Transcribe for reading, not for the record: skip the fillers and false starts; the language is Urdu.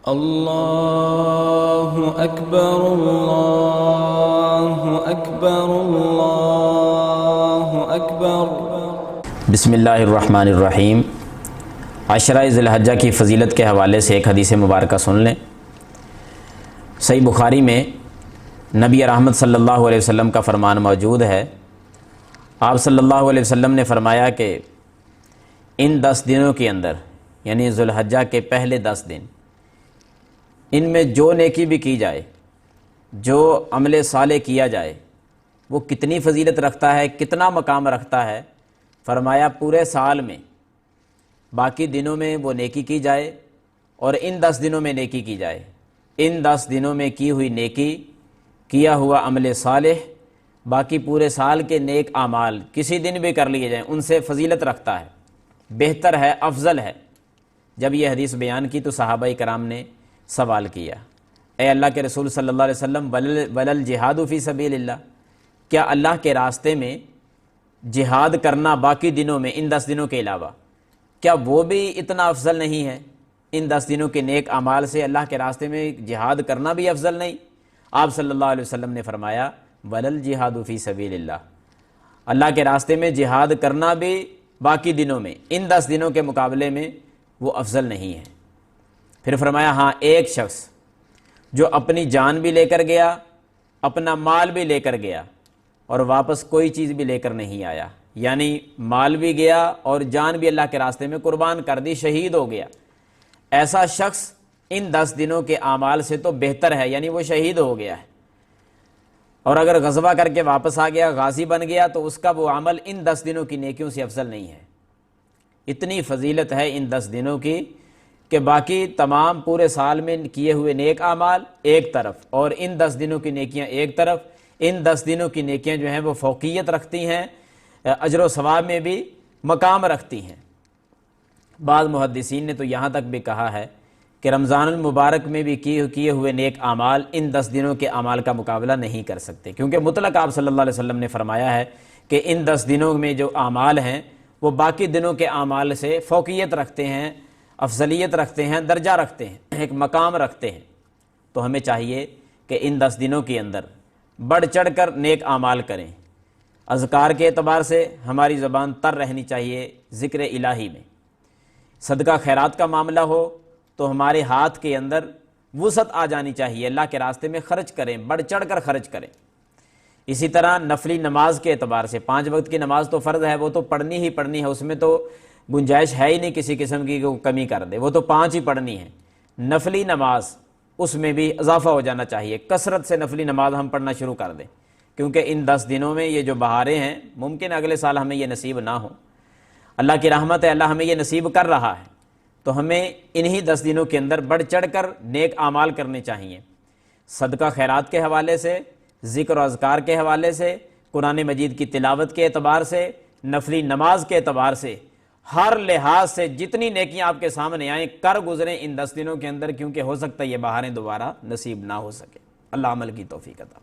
اللہ اکبر اللہ اکبر اللہ اکبر۔ بسم اللہ الرحمن الرحیم۔ عشرہ ذی الحجہ کی فضیلت کے حوالے سے ایک حدیث مبارکہ سن لیں۔ صحیح بخاری میں نبی رحمت صلی اللہ علیہ وسلم کا فرمان موجود ہے۔ آپ صلی اللہ علیہ وسلم نے فرمایا کہ ان 10 دنوں کے اندر، یعنی ذی الحجہ کے پہلے 10 دن، ان میں جو نیکی بھی کی جائے، جو عمل صالح کیا جائے، وہ کتنی فضیلت رکھتا ہے، کتنا مقام رکھتا ہے۔ فرمایا پورے سال میں باقی دنوں میں وہ نیکی کی جائے اور ان 10 دنوں میں نیکی کی جائے۔ ان 10 دنوں میں کی ہوئی نیکی، کیا ہوا عمل صالح، باقی پورے سال کے نیک اعمال کسی دن بھی کر لیے جائیں، ان سے فضیلت رکھتا ہے، بہتر ہے، افضل ہے۔ جب یہ حدیث بیان کی تو صحابہ کرام نے سوال کیا، اے اللہ کے رسول صلی اللہ علیہ وسلم، ولل جہاد فی سبیل اللہ، کیا اللہ کے راستے میں جہاد کرنا باقی دنوں میں، ان 10 دنوں کے علاوہ، کیا وہ بھی اتنا افضل نہیں ہے؟ ان 10 دنوں کے نیک اعمال سے اللہ کے راستے میں جہاد کرنا بھی افضل نہیں؟ آپ صلی اللہ علیہ وسلم نے فرمایا ولل جہاد فی سبیل اللہ، اللہ کے راستے میں جہاد کرنا بھی باقی دنوں میں، ان 10 دنوں کے مقابلے میں وہ افضل نہیں ہے۔ پھر فرمایا ہاں، ایک شخص جو اپنی جان بھی لے کر گیا، اپنا مال بھی لے کر گیا اور واپس کوئی چیز بھی لے کر نہیں آیا، یعنی مال بھی گیا اور جان بھی اللہ کے راستے میں قربان کر دی، شہید ہو گیا، ایسا شخص ان 10 دنوں کے اعمال سے تو بہتر ہے، یعنی وہ شہید ہو گیا ہے۔ اور اگر غزوہ کر کے واپس آ گیا، غازی بن گیا، تو اس کا وہ عمل ان 10 دنوں کی نیکیوں سے افضل نہیں ہے۔ اتنی فضیلت ہے ان 10 دنوں کی کہ باقی تمام پورے سال میں کیے ہوئے نیک اعمال ایک طرف اور ان 10 دنوں کی نیکیاں ایک طرف۔ ان 10 دنوں کی نیکیاں جو ہیں وہ فوقیت رکھتی ہیں، اجر و ثواب میں بھی مقام رکھتی ہیں۔ بعض محدثین نے تو یہاں تک بھی کہا ہے کہ رمضان المبارک میں بھی کیے ہوئے نیک اعمال ان 10 دنوں کے اعمال کا مقابلہ نہیں کر سکتے، کیونکہ مطلق آپ صلی اللہ علیہ وسلم نے فرمایا ہے کہ ان 10 دنوں میں جو اعمال ہیں وہ باقی دنوں کے اعمال سے فوقیت رکھتے ہیں، افضلیت رکھتے ہیں، درجہ رکھتے ہیں، ایک مقام رکھتے ہیں۔ تو ہمیں چاہیے کہ ان 10 دنوں کے اندر بڑھ چڑھ کر نیک اعمال کریں۔ اذکار کے اعتبار سے ہماری زبان تر رہنی چاہیے ذکر الہی میں۔ صدقہ خیرات کا معاملہ ہو تو ہمارے ہاتھ کے اندر وسعت آ جانی چاہیے، اللہ کے راستے میں خرچ کریں، بڑھ چڑھ کر خرچ کریں۔ اسی طرح نفلی نماز کے اعتبار سے 5 وقت کی نماز تو فرض ہے، وہ تو پڑھنی ہی پڑھنی ہے، اس میں تو گنجائش ہے ہی نہیں کسی قسم کی کہ کمی کر دے، وہ تو 5 ہی پڑھنی ہے۔ نفلی نماز، اس میں بھی اضافہ ہو جانا چاہیے، کثرت سے نفلی نماز ہم پڑھنا شروع کر دیں، کیونکہ ان 10 دنوں میں یہ جو بہاریں ہیں، ممکن اگلے سال ہمیں یہ نصیب نہ ہو۔ اللہ کی رحمت ہے، اللہ ہمیں یہ نصیب کر رہا ہے، تو ہمیں انہی 10 دنوں کے اندر بڑھ چڑھ کر نیک اعمال کرنے چاہیے۔ صدقہ خیرات کے حوالے سے، ذکر و اذکار کے حوالے سے، قرآن مجید کی تلاوت کے اعتبار سے، نفلی نماز کے اعتبار سے، ہر لحاظ سے جتنی نیکیاں آپ کے سامنے آئیں کر گزریں ان 10 دنوں کے اندر، کیونکہ ہو سکتا ہے یہ بہاریں دوبارہ نصیب نہ ہو سکے۔ اللہ عمل کی توفیق عطا۔